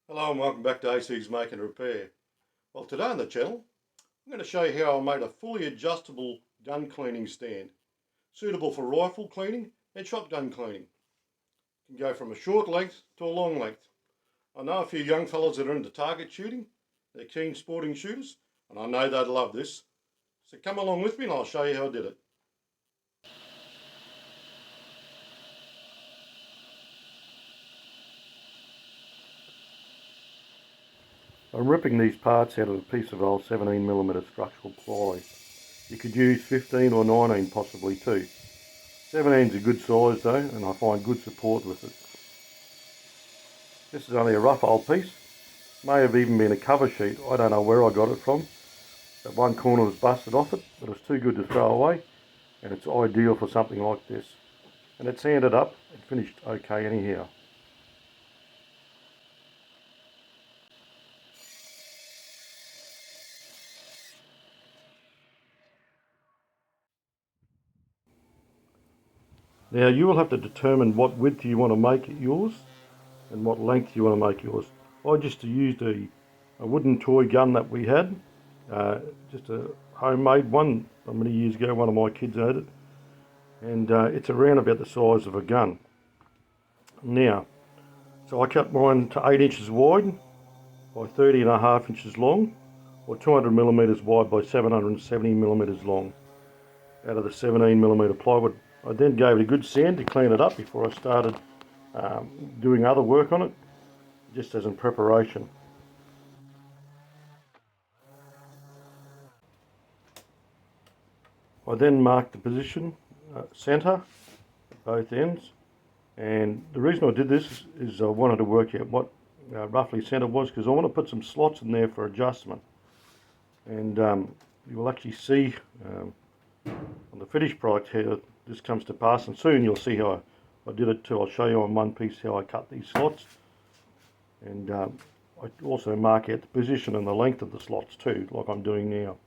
Hello and welcome back to AC's Make and Repair. Well, today on the channel I'm going to show you how I made a fully adjustable gun cleaning stand suitable for rifle cleaning and shotgun cleaning. It can go from a short length to a long length. I know a few young fellas that are into target shooting, they're keen sporting shooters, and I know they'd love this. So come along with me and I'll show you how I did it. I'm ripping these parts out of a piece of old 17mm structural ply. You could use 15 or 19 possibly too. 17's a good size though, and I find good support with it. This is only a rough old piece. May have even been a cover sheet. I don't know where I got it from. That one corner was busted off it, but it was too good to throw away, and it's ideal for something like this. And it sanded up and finished okay anyhow. Now you will have to determine what width you want to make it yours and what length you want to make yours. I just used a wooden toy gun that we had, just a homemade one. Many years ago one of my kids had it, and it's around about the size of a gun. Now, so I cut mine to 8 inches wide by 30.5 inches long, or 200mm wide by 770mm long out of the 17mm plywood. I then gave it a good sand to clean it up before I started doing other work on it, just as in preparation. I then marked the position, centre at both ends, and the reason I did this is I wanted to work out what roughly centre was, because I want to put some slots in there for adjustment. And you will actually see on the finished product how this comes to pass, and soon you'll see how I did it too. I'll show you on one piece how I cut these slots, and I also mark out the position and the length of the slots too, like I'm doing now.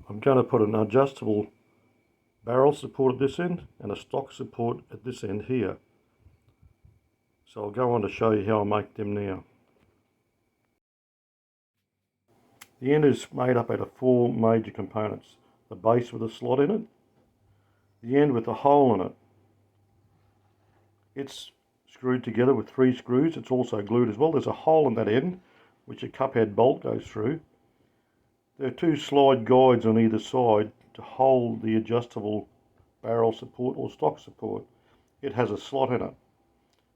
I'm going to put an adjustable barrel support at this end and a stock support at this end here. So I'll go on to show you how I make them now. The end is made up out of 4 major components. The base with a slot in it, the end with a hole in it. It's screwed together with 3 screws. It's also glued as well. There's a hole in that end which a cup head bolt goes through. There are 2 slide guides on either side to hold the adjustable barrel support or stock support. It has a slot in it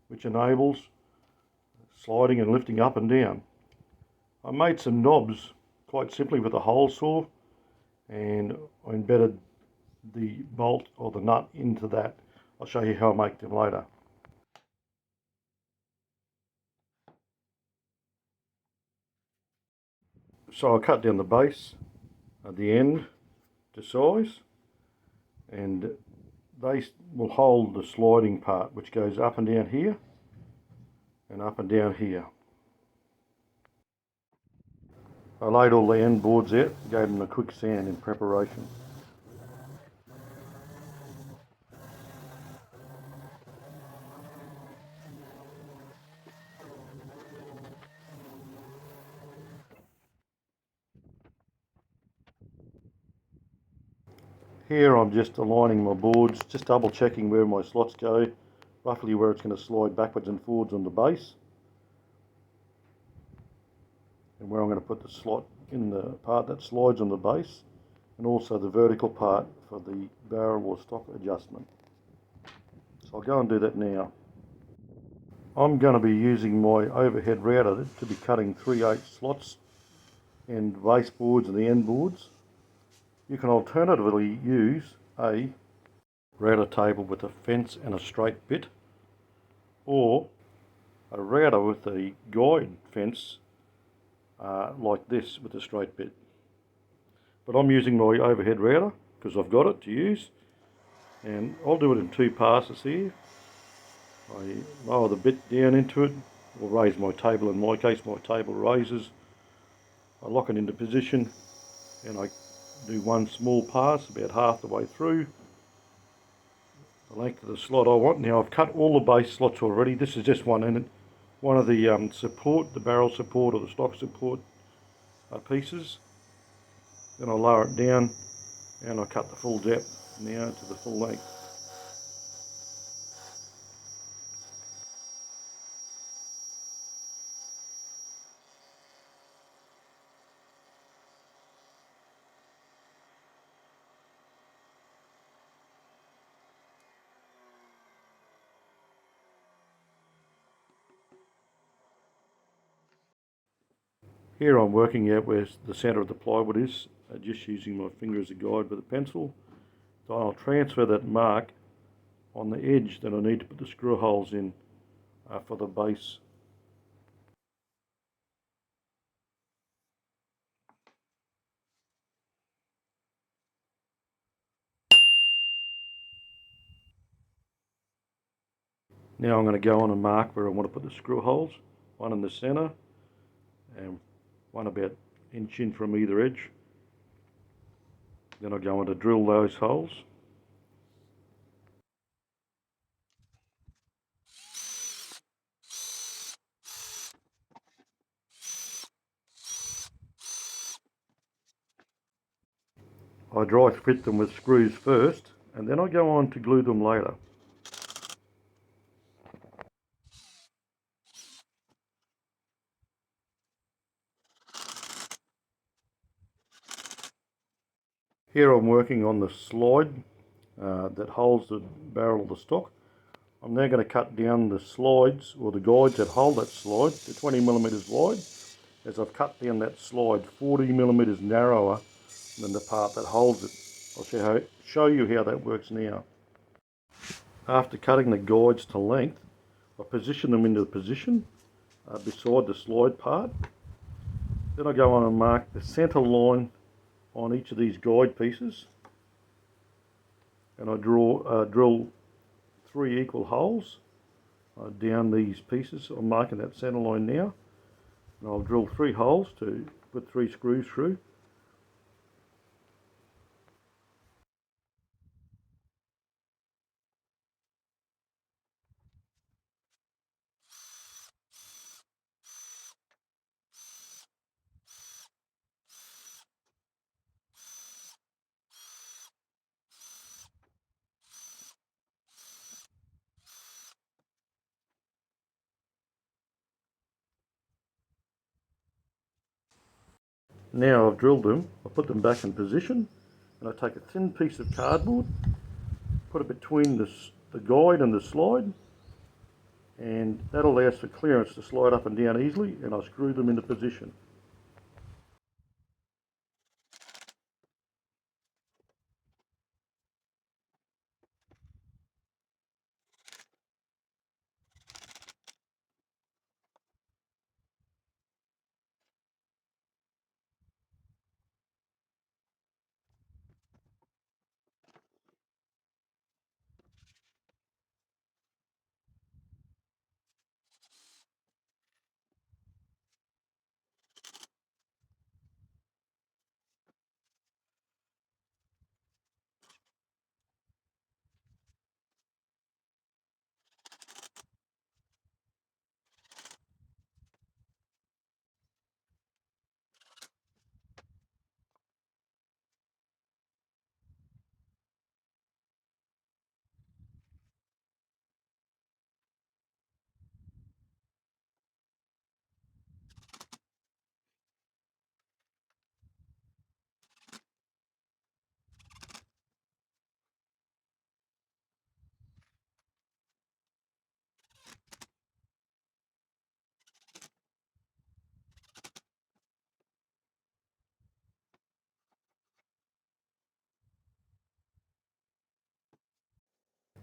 which enables sliding and lifting up and down. I made some knobs quite simply with a hole saw, and I embedded the bolt or the nut into that. I'll show you how I make them later. So I cut down the base at the end to size, and they will hold the sliding part which goes up and down here and up and down here. I laid all the end boards out, gave them a quick sand in preparation. Here I'm just aligning my boards, just double checking where my slots go, roughly where it's going to slide backwards and forwards on the base, and where I'm going to put the slot in the part that slides on the base, and also the vertical part for the barrel or stock adjustment. So I'll go and do that now. I'm going to be using my overhead router to be cutting 3/8 slots and base boards and the end boards. You can alternatively use a router table with a fence and a straight bit, or a router with a guide fence like this with a straight bit. But I'm using my overhead router because I've got it to use, and I'll do it in two passes here. I lower the bit down into it, or raise my table. In my case, my table raises. I lock it into position, and I do one small pass about half the way through the length of the slot I want. Now I've cut all the base slots already. This is just one of the support, the barrel support or the stock support pieces. Then I lower it down and I cut the full depth now to the full length. Here I'm working out where the centre of the plywood is, just using my finger as a guide with a pencil. So I'll transfer that mark on the edge that I need to put the screw holes in for the base. Now I'm going to go on and mark where I want to put the screw holes, one in the centre and one about inch in from either edge. Then I go on to drill those holes. I dry fit them with screws first, and then I go on to glue them later. Here I'm working on the slide that holds the barrel of the stock. I'm now going to cut down the slides, or the guides that hold that slide, to 20mm wide, as I've cut down that slide 40mm narrower than the part that holds it. I'll show you how that works now. After cutting the guides to length, I position them into position beside the slide part. Then I go on and mark the centre line on each of these guide pieces, and I drill 3 equal holes down these pieces. I'm marking that centre line now, and I'll drill 3 holes to put 3 screws through. Now I've drilled them, I put them back in position, and I take a thin piece of cardboard, put it between the guide and the slide, and that allows for clearance to slide up and down easily, and I screw them into position.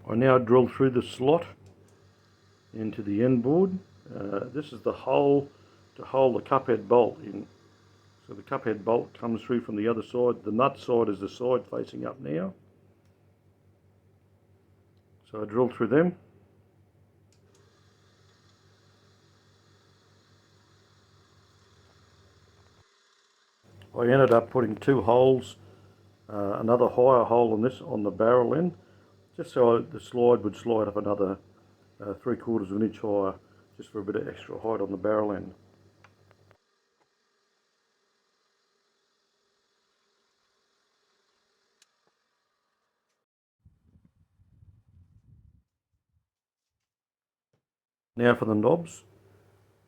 I now drill through the slot into the end board. This is the hole to hold the cup head bolt in. So the cup head bolt comes through from the other side. The nut side is the side facing up now. So I drill through them. I ended up putting two holes, another higher hole on this on the barrel end, just so the slide would slide up another 3/4 of an inch higher, just for a bit of extra height on the barrel end. Now for the knobs,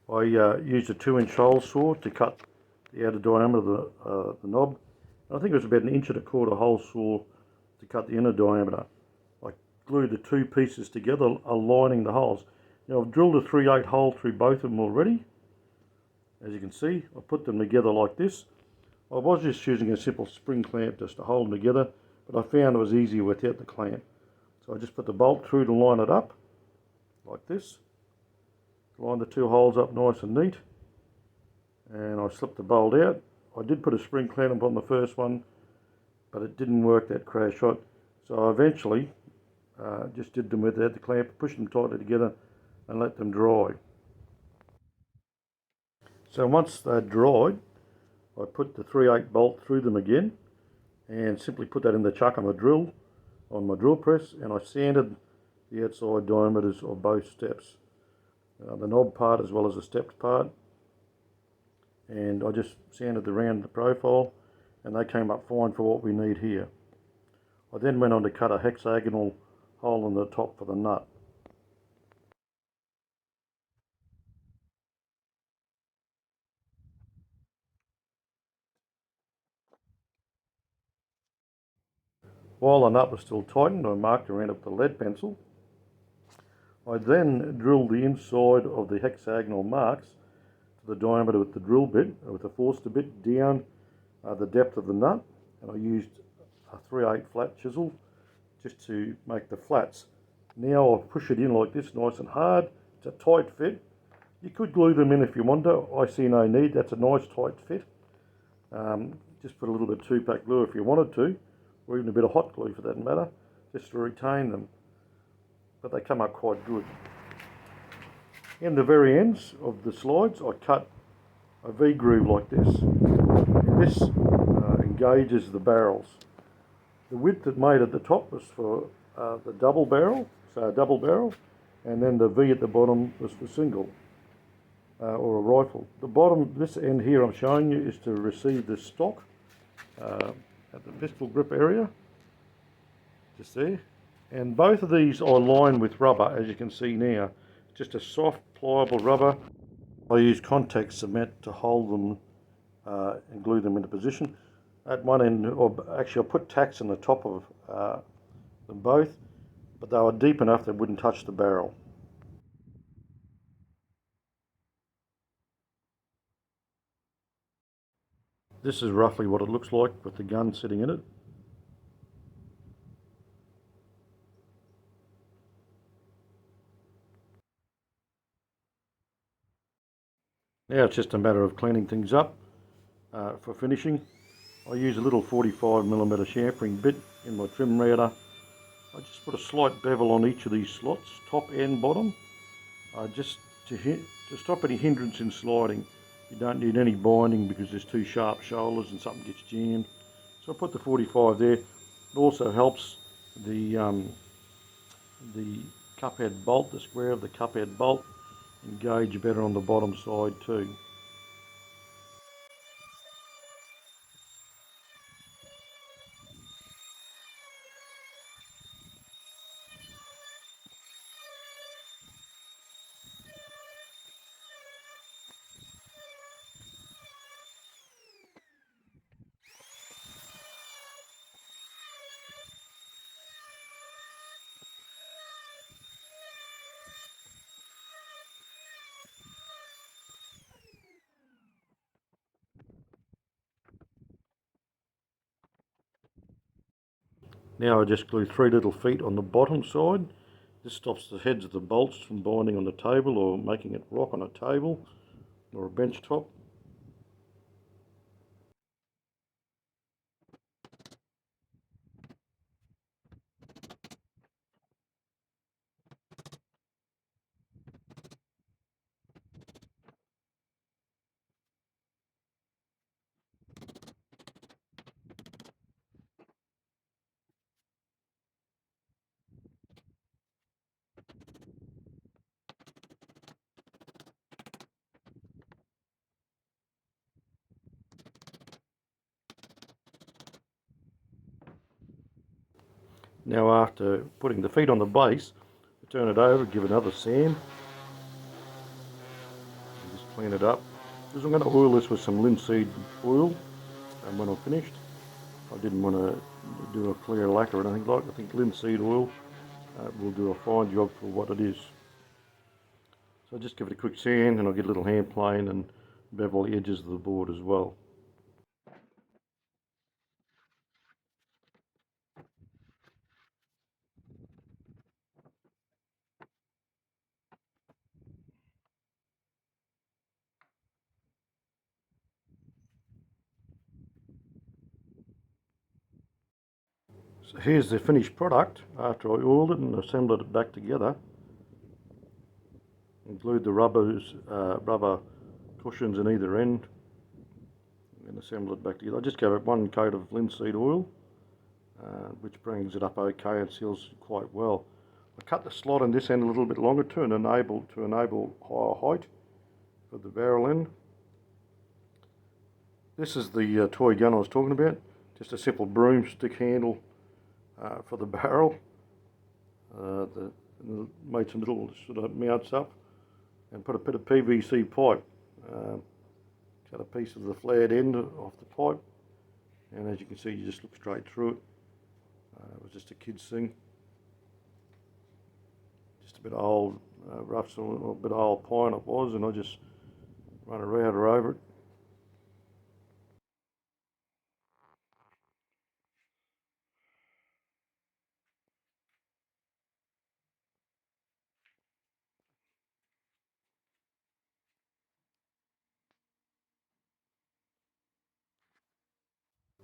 I used a 2-inch hole saw to cut the outer diameter of the knob. I think it was about 1.25 inch hole saw to cut the inner diameter. I glued the two pieces together, aligning the holes. Now I've drilled a 3/8 hole through both of them already. As you can see, I put them together like this. I was just using a simple spring clamp just to hold them together, but I found it was easier without the clamp. So I just put the bolt through to line it up, like this. Line the two holes up nice and neat, and I slipped the bolt out. I did put a spring clamp on the first one, but it didn't work, that crash shot. So I eventually just did them without the clamp, pushed them tightly together and let them dry. So once they're dried, I put the 3/8 bolt through them again and simply put that in the chuck on my drill press, and I sanded the outside diameters of both steps, the knob part as well as the stepped part, and I just sanded the round the profile, and they came up fine for what we need here. I then went on to cut a hexagonal hole in the top for the nut. While the nut was still tightened, I marked around it with the lead pencil. I then drilled the inside of the hexagonal marks to the diameter with the drill bit, with the Forster bit, down the depth of the nut, and I used a 3/8 flat chisel just to make the flats. Now I'll push it in like this, nice and hard. It's a tight fit. You could glue them in if you want to. I see no need. That's a nice tight fit. Just put a little bit of 2-pack glue if you wanted to, or even a bit of hot glue for that matter, just to retain them. But they come up quite good. In the very ends of the slides, I cut a V-groove like this. And this engages the barrels. The width it made at the top was for the double barrel, so a double barrel, and then the V at the bottom was for single, or a rifle. The bottom, this end here I'm showing you, is to receive the stock at the pistol grip area, just there. And both of these are lined with rubber, as you can see now. Just a soft, pliable rubber. I use contact cement to hold them and glue them into position. At one end, actually I put tacks on the top of them both, but they were deep enough they wouldn't touch the barrel. This is roughly what it looks like with the gun sitting in it. Now it's just a matter of cleaning things up for finishing. I use a little 45mm chamfering bit in my trim router. I just put a slight bevel on each of these slots, top and bottom, just to stop any hindrance in sliding. You don't need any binding because there's two sharp shoulders and something gets jammed. So I put the 45 there. It also helps the cup head bolt, the square of the cup head bolt, engage better on the bottom side too. Now I just glue 3 little feet on the bottom side. This stops the heads of the bolts from binding on the table or making it rock on a table or a bench top. Now after putting the feet on the base, turn it over, give it another sand, and just clean it up. Because I'm going to oil this with some linseed oil, and when I'm finished, I didn't want to do a clear lacquer or anything like that. I think linseed oil will do a fine job for what it is. So just give it a quick sand, and I'll get a little hand plane and bevel the edges of the board as well. So here's the finished product after I oiled it and assembled it back together. And glued the rubber cushions in either end and assemble it back together. I just gave it one coat of linseed oil, which brings it up okay and seals quite well. I cut the slot on this end a little bit longer to enable higher height for the barrel end. This is the toy gun I was talking about, just a simple broomstick handle for the barrel. Made some little sort of mounts up and put a bit of PVC pipe. Cut a piece of the flared end off the pipe, and as you can see, you just look straight through it. It was just a kid's thing, just a bit of old rough, a bit of old pine it was, and I just run a router over it.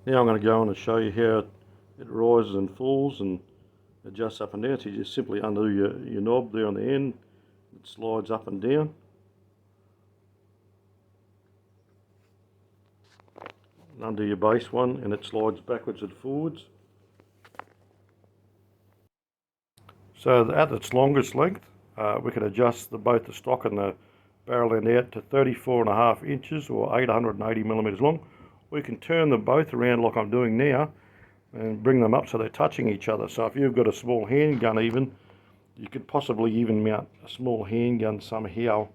Now I'm going to go on and show you how it rises and falls and adjusts up and down. So you just simply undo your knob there on the end, it slides up and down. And undo your base one and it slides backwards and forwards. So at its longest length, we can adjust both the stock and the barrel end out to 34.5 inches or 880 millimeters long. We can turn them both around like I'm doing now and bring them up so they're touching each other. So if you've got a small handgun even, you could possibly even mount a small handgun somehow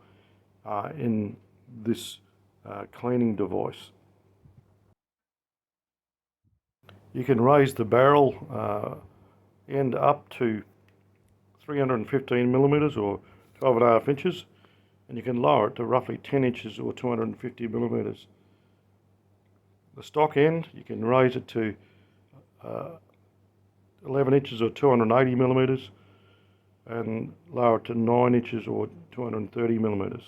in this cleaning device. You can raise the barrel end up to 315 millimeters or 12.5 inches, and you can lower it to roughly 10 inches or 250 millimeters. The stock end, you can raise it to 11 inches or 280 millimeters and lower it to 9 inches or 230 millimeters.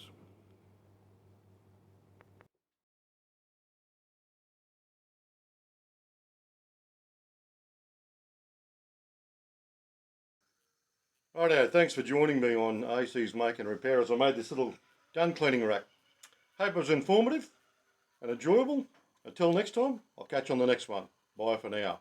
Righto, thanks for joining me on AC's Make and Repair as I made this little gun cleaning rack. Hope it was informative and enjoyable. Until next time, I'll catch you on the next one. Bye for now.